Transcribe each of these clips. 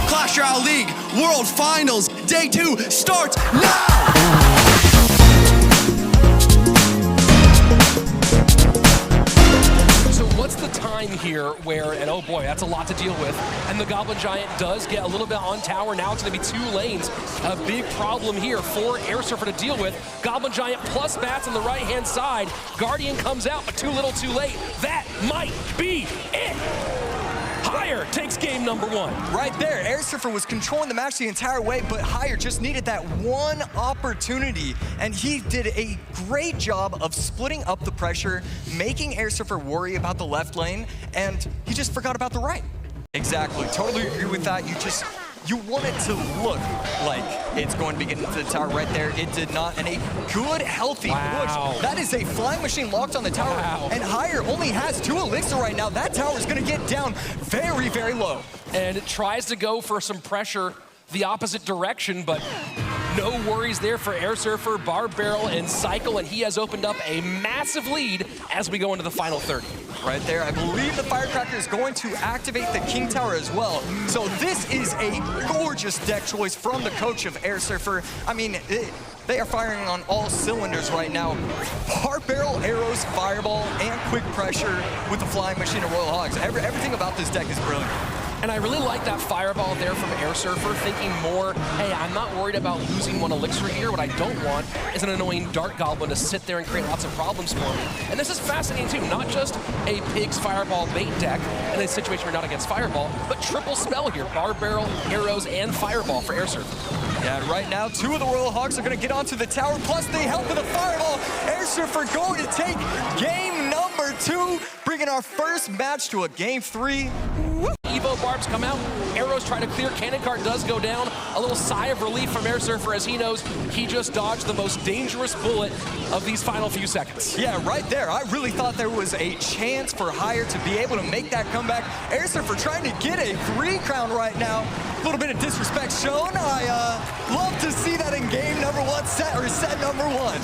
Clash Royale League World Finals Day 2 starts now! What's the time here where, and oh boy, that's a lot to deal with, and the Goblin Giant does get a little bit on tower. Now it's going to be 2 lanes. A big problem here for Air Surfer to deal with. Goblin Giant plus bats on the right-hand side. Guardian comes out, but too little too late. That might be it. Higher takes game number 1. Right there, Air Surfer was controlling the match the entire way, but Higher just needed that one opportunity, and he did a great job of splitting up the pressure, making Air Surfer worry about the left lane, and he just forgot about the right. Exactly, totally agree with that. You want it to look like it's going to be getting to the tower right there. It did not, and a good, healthy push. That is a flying machine locked on the tower, and Higher only has 2 elixir right now. That tower is going to get down very, very low. And it tries to go for some pressure the opposite direction, but no worries there for Air Surfer, Barb Barrel, and Cycle, and he has opened up a massive lead as we go into the final 30. Right there, I believe the Firecracker is going to activate the King Tower as well. So this is a gorgeous deck choice from the coach of Air Surfer. I mean, they are firing on all cylinders right now. Barb Barrel, arrows, fireball, and quick pressure with the flying machine of Royal Hogs. Everything about this deck is brilliant. And I really like that fireball there from Air Surfer, thinking more, hey, I'm not worried about losing 1 elixir here. What I don't want is an annoying Dart Goblin to sit there and create lots of problems for me. And this is fascinating too, not just a Pig's Fireball bait deck in a situation where you're not against Fireball, but triple spell here, Barb Barrel, arrows, and Fireball for Air Surfer. Yeah, right now, 2 of the Royal Hogs are going to get onto the tower, plus they help with a fireball. Air Surfer going to take game number 2, bringing our first match to a game 3. Evo Barbs come out, arrows try to clear, cannon cart does go down. A little sigh of relief from Air Surfer as he knows he just dodged the most dangerous bullet of these final few seconds. Yeah, right there. I really thought there was a chance for Higher to be able to make that comeback. Air Surfer trying to get a 3 crown right now. A little bit of disrespect shown. I love to see that in game number 1, set number 1.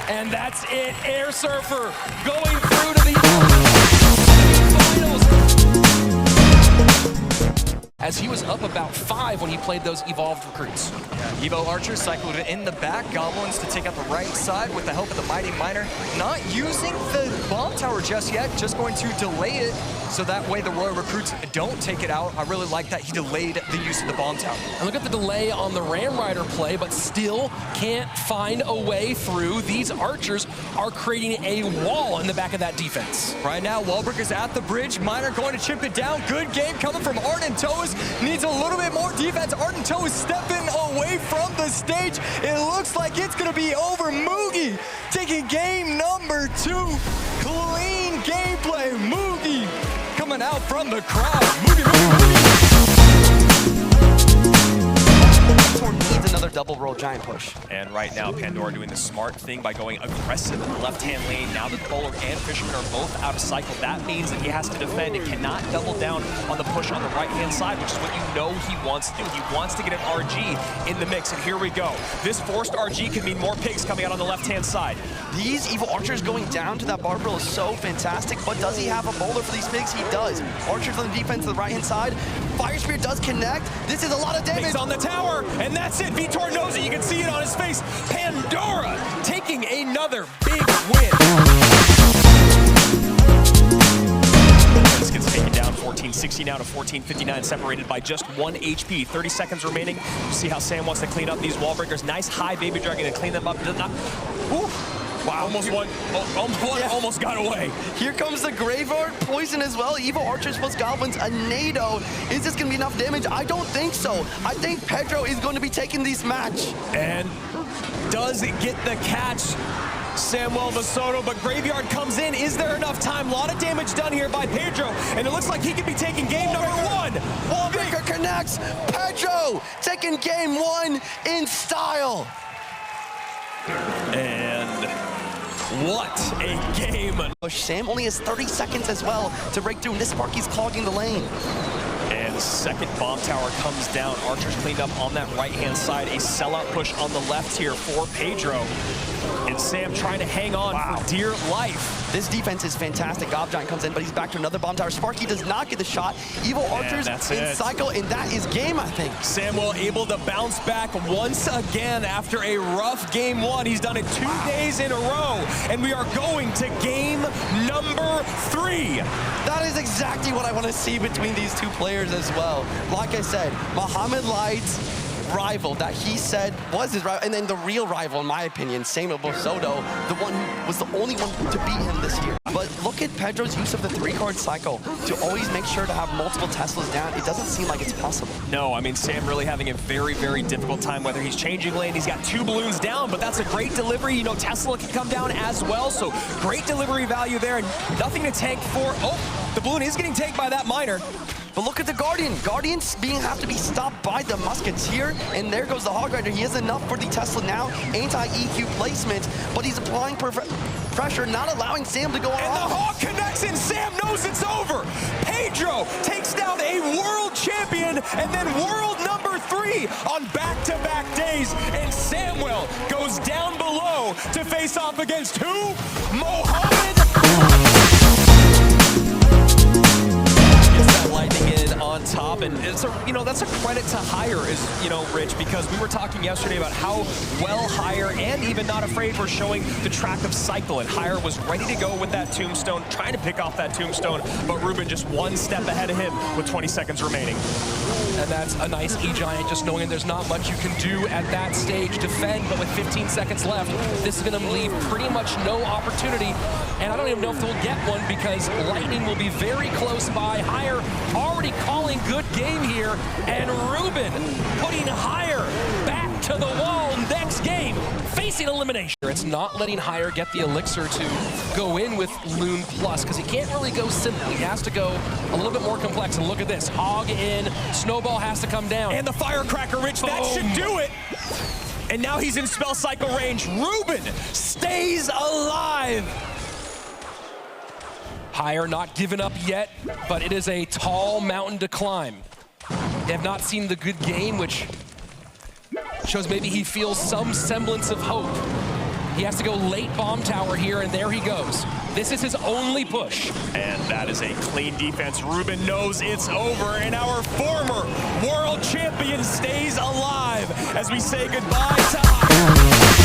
And that's it, Air Surfer going through to the finals. As he was up about 5 when he played those evolved recruits. Yeah, Evo Archer cycled it in the back. Goblins to take out the right side with the help of the Mighty Miner. Not using the bomb tower just yet, just going to delay it so that way the Royal Recruits don't take it out. I really like that he delayed the use of the bomb tower. And look at the delay on the Ram Rider play, but still can't find a way through. These archers are creating a wall in the back of that defense. Right now, Wallbreaker's at the bridge. Miner going to chip it down. Good game coming from Ardent Toes. Needs a little bit more defense. Ardent Toes stepping away from the stage. It looks like it's going to be over. Moogie taking game number 2. Clean gameplay. Moogie coming out from the crowd. Moogie, Moogie, Moogie. Needs another double roll giant push. And right now, Pandora doing the smart thing by going aggressive in the left-hand lane. Now that Bowler and Fisherman are both out of cycle, that means that he has to defend and cannot double down on the push on the right-hand side, which is what you know he wants to do. He wants to get an RG in the mix, and here we go. This forced RG could mean more pigs coming out on the left-hand side. These evil archers going down to that Barb Barrel is so fantastic, but does he have a bowler for these pigs? He does. Archers on the defense to the right-hand side. Fire Spear does connect. This is a lot of damage. Pigs on the tower, and that's it. Vitor knows it. You can see it on his face. Pandora taking another big win. This gets taken down 14-60 now to 14-59, separated by just 1 HP. 30 seconds remaining. See how Sam wants to clean up these wall breakers. Nice high Baby Dragon to clean them up. Does not. Oof. Wow, almost got away. Here comes the Graveyard Poison as well. Evil Archers plus Goblins, a NATO. Is this going to be enough damage? I don't think so. I think Pedro is going to be taking this match. And does it get the catch? Samuel Vasoto, but Graveyard comes in. Is there enough time? A lot of damage done here by Pedro, and it looks like he could be taking game number 1. Wallbreaker connects. Pedro taking game 1 in style. And what a game. Sam only has 30 seconds as well to break through, and this Sparky's clogging the lane. And second bomb tower comes down. Archers cleaned up on that right-hand side. A sellout push on the left here for Pedro. And Sam trying to hang on for dear life. This defense is fantastic. Gob Giant comes in, but he's back to another bomb tower. Sparky does not get the shot. Evil Archers in cycle, and that is game, I think. Samuel able to bounce back once again after a rough game one. He's done it 2 days in a row, and we are going to game number 3. That is exactly what I want to see between these two players as well. Like I said, Muhammad Light's rival that he said was his rival, and then the real rival, in my opinion, Samuel Bosoto, the one who was the only one to beat him this year. But look at Pedro's use of the 3-card cycle to always make sure to have multiple Teslas down. It doesn't seem like it's possible. No, I mean, Sam really having a very, very difficult time, whether he's changing lane, he's got 2 balloons down, but that's a great delivery. You know, Tesla can come down as well, so great delivery value there, and nothing to tank for. Oh, the balloon is getting tanked by that miner. But look at the Guardian. Guardians have to be stopped by the Musketeer, and there goes the Hog Rider. He has enough for the Tesla now. Anti-EQ placement, but he's applying pressure, not allowing Sam to go on. And the Hog connects, and Sam knows it's over. Pedro takes down a world champion, and then world number 3 on back-to-back days. And Samuel goes down below to face off against who? Mohammed. Lightning in on top, and it's a, you know, that's a credit to Hire, is, you know, Rich, because we were talking yesterday about how well Hire and even Not Afraid were showing the track of cycle, and Hire was ready to go with that tombstone, trying to pick off that tombstone, but Ruben just 1 step ahead of him with 20 seconds remaining. And that's a nice E-Giant, just knowing there's not much you can do at that stage. Defend, but with 15 seconds left, this is going to leave pretty much no opportunity. And I don't even know if they'll get one, because Lightning will be very close by. Hire already calling good game here, and Ruben putting Hire back to the wall next game, facing elimination. It's not letting Hire get the elixir to go in with Loon Plus, because he can't really go simple. He has to go a little bit more complex. And look at this, Hog in, Snowball has to come down. And the Firecracker, Rich, that should do it. And now he's in spell cycle range. Ruben stays alive. Hire not given up yet, but it is a tall mountain to climb. They have not seen the good game, which shows maybe he feels some semblance of hope. He has to go late bomb tower here, and there he goes. This is his only push. And that is a clean defense. Ruben knows it's over, and our former world champion stays alive as we say goodbye to Hire.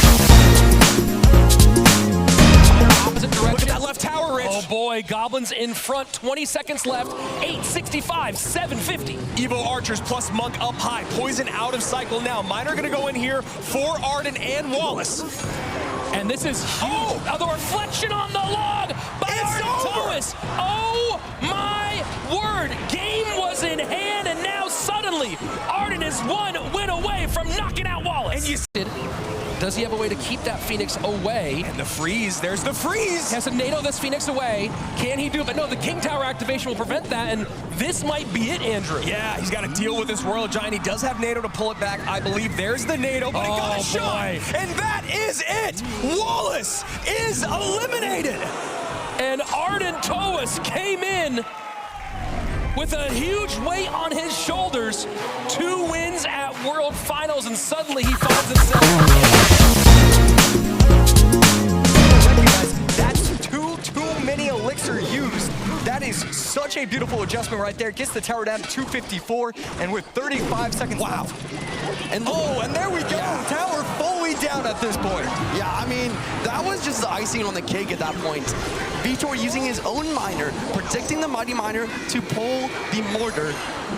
Opposite direction. Look at that left tower, Rich. Oh boy, Goblins in front, 20 seconds left, 865, 750. Evo Archers plus Monk up high, Poison out of cycle now. Miner gonna go in here for Arden and Wallace. And this is huge. Oh, the reflection on the log by Arden. Oh my word, game was in hand, and now suddenly Arden is 1 win away from knocking out Wallace. And you does he have a way to keep that Phoenix away? And the freeze, there's the freeze! He has to NATO this Phoenix away. Can he do it? But no, the King Tower activation will prevent that, and this might be it, Andrew. Yeah, he's got to deal with this Royal Giant. He does have NATO to pull it back, I believe. There's the NATO, but he got a shot! And that is it! Wallace is eliminated! And Arden Toas came in with a huge weight on his shoulders. 2 wins at World Finals, and suddenly he finds himself. That's too many elixir used. That is such a beautiful adjustment right there. Gets the tower down to 254, and with 35 seconds left. And and there we go. Yeah. Tower fully down at this point. Yeah, I mean, that was just the icing on the cake at that point. Vitor using his own miner, predicting the Mighty Miner to pull the Mortar,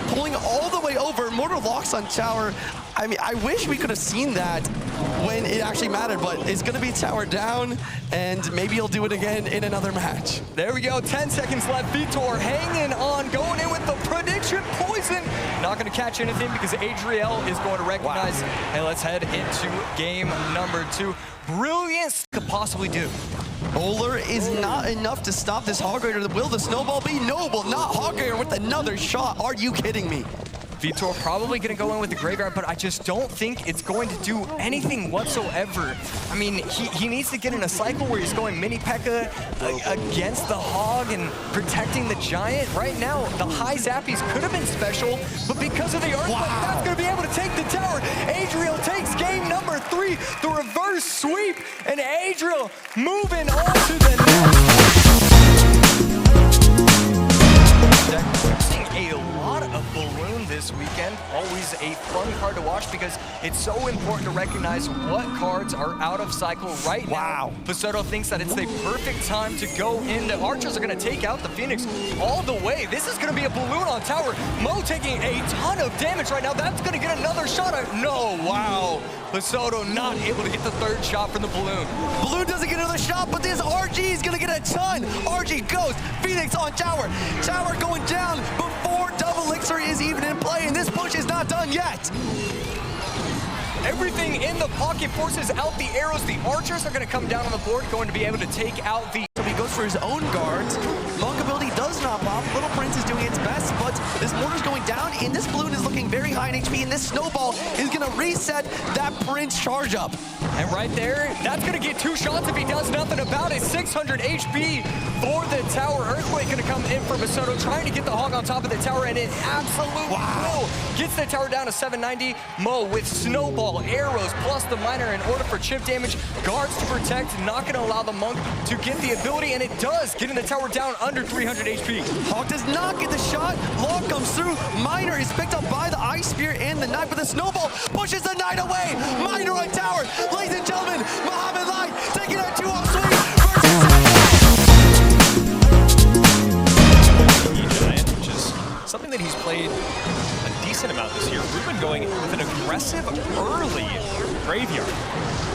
pulling all the way over. Mortar locks on tower. I mean, I wish we could have seen that when it actually mattered, but it's going to be tower down, and maybe he'll do it again in another match. There we go, 10 seconds left. Vitor hanging on, going in with the prediction poison. Not going to catch anything because Adriel is going to recognize. Hey, let's head into game number 2. Brilliance could possibly do. Bowler is not enough to stop this Hog Rider. Will the snowball be? Noble, not Hog Rider with another shot. Are you kidding me? Vitor probably going to go in with the Graveyard, but I just don't think it's going to do anything whatsoever. I mean, he needs to get in a cycle where he's going mini P.E.K.K.A. against the Hog and protecting the Giant. Right now, the high Zappies could have been special, but because of the Earthquake, that's going to be able to take the tower. Adriel takes game number 3, the reverse sweep, and Adriel moving on to the next. because it's so important to recognize what cards are out of cycle right now. Basoto thinks that it's the perfect time to go in. The Archers are going to take out the Phoenix all the way. This is going to be a balloon on tower. Mo taking a ton of damage right now. That's going to get another shot at... No, wow. Basoto not able to get the third shot from the balloon. Balloon doesn't get another shot, but this RG is going to get a ton. RG goes. Phoenix on tower. Tower going down before double elixir is even in play, and this push is not done yet. Everything in the pocket forces out the arrows. The Archers are going to come down on the board, going to be able to take out the... So he goes for his own guards. Monk ability does not pop. Little Prince is doing its best, but this mortar's going down, and this balloon is looking very high in HP, and this snowball is going to reset that Prince charge up. And right there, that's going to get 2 shots if he does nothing about it. 600 HP for the tower. Earthquake going to come in for Basoto, trying to get the hog on top of the tower, and it absolutely will. Gets the tower down to 790. Mo with snowball, arrows, plus the miner in order for chip damage. Guards to protect, not going to allow the Monk to get the ability, and it does, getting the tower down under 300 HP. Hawk does not get the shot. Log comes through. Miner is picked up by the Ice Spear and the Knight, but the snowball pushes the Knight away. Miner on tower. Ladies and gentlemen, Mohamed Light taking a 2-off swing Giant, which is something that he's played a decent amount this year. Ruben going with an aggressive early graveyard.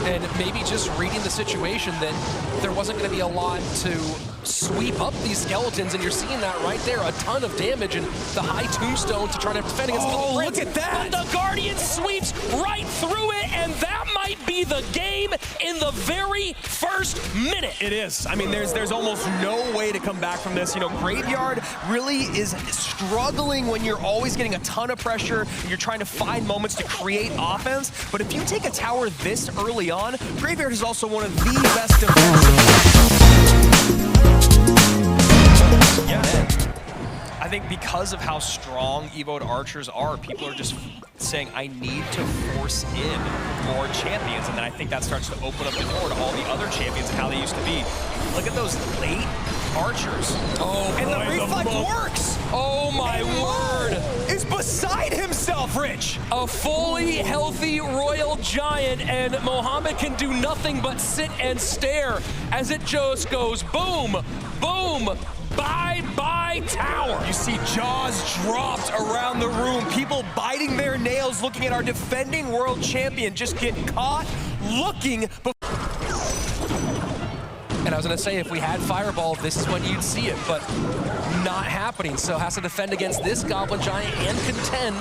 And maybe just reading the situation that there wasn't going to be a lot to sweep up these skeletons, and you're seeing that right there. A ton of damage and the high tombstone to try to defend against the Prince. Look at that! But the Guardian sweeps right through it, and that might be the game in the very first minute. It is. I mean, there's almost no way to come back from this. You know, Graveyard really is struggling when you're always getting a ton of pressure and you're trying to find moments to create offense. But if you take a tower this early on, Graveyard is also one of the best defensive. Yeah, man. I think because of how strong Evo'd Archers are, people are just saying, I need to force in more champions. And then I think that starts to open up the door to all the other champions and how they used to be. Look at those late Archers. Oh, and boy, the reflect works! Oh, my word! Is beside himself, Rich! A fully healthy Royal Giant, and Mohamed can do nothing but sit and stare as it just goes boom, boom, bye-bye tower. You see jaws dropped around the room, people biting their nails looking at our defending world champion just get caught looking. And I was going to say, if we had Fireball, this is when you'd see it, but not happening. So has to defend against this Goblin Giant and contend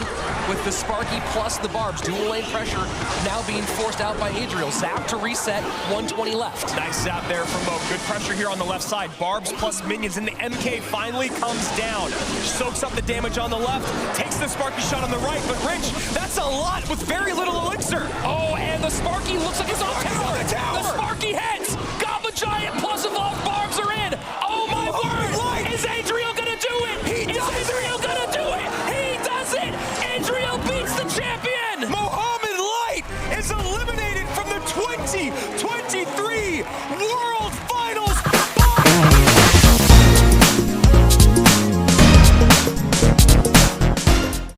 with the Sparky plus the Barbs. Dual lane pressure now being forced out by Adriel. Zap to reset, 120 left. Nice zap there from Mo. Good pressure here on the left side. Barbs plus minions, and the MK finally comes down. Soaks up the damage on the left, takes the Sparky shot on the right, but Rich, that's a lot with very little elixir. Oh, and the Sparky looks like it's on tower. The